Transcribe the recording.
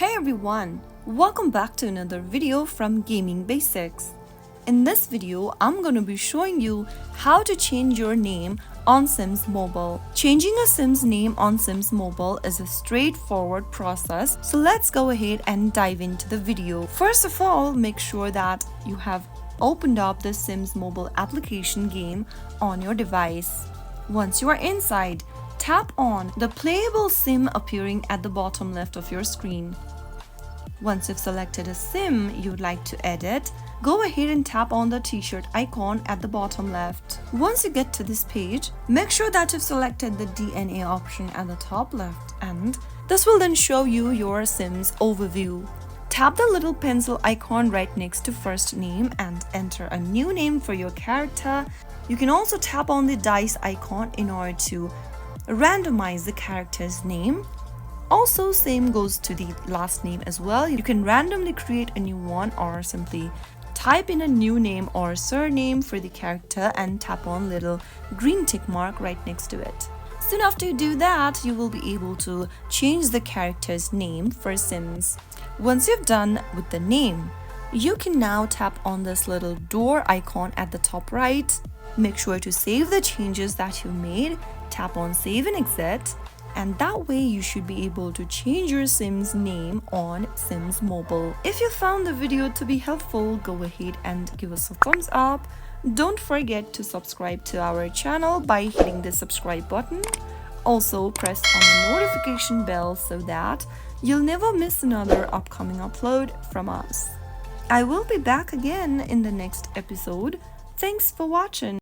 Hey everyone, welcome back to another video from Gaming Basics. In this video, I'm going to be showing you how to change your name on Sims Mobile. Changing a Sims name on Sims Mobile is a straightforward process, so let's go ahead and dive into the video. First of all, make sure that you have opened up the Sims Mobile application game on your device. Once you are inside, tap on the playable sim appearing at the bottom left of your screen. Once you've selected a sim you'd like to edit, go ahead and tap on the t-shirt icon at the bottom left. Once you get to this page, make sure that you've selected the DNA option at the top left, and this will then show you your sim's overview. Tap the little pencil icon right next to first name and enter a new name for your character. You can also tap on the dice icon in order to randomize the character's name. Also, same goes to the last name as well. You can randomly create a new one or simply type in a new name or surname for the character and tap on little green tick mark right next to it. Soon after you do that, you will be able to change the character's name for Sims. Once you've done with the name, you can now tap on this little door icon at the top right. Make sure to save the changes that you made, tap on save and exit, and that way you should be able to change your Sim's name on Sims Mobile. If you found the video to be helpful, go ahead and give us a thumbs up. Don't forget to subscribe to our channel by hitting the subscribe button. Also, press on the notification bell so that you'll never miss another upcoming upload from us. I will be back again in the next episode. Thanks for watching.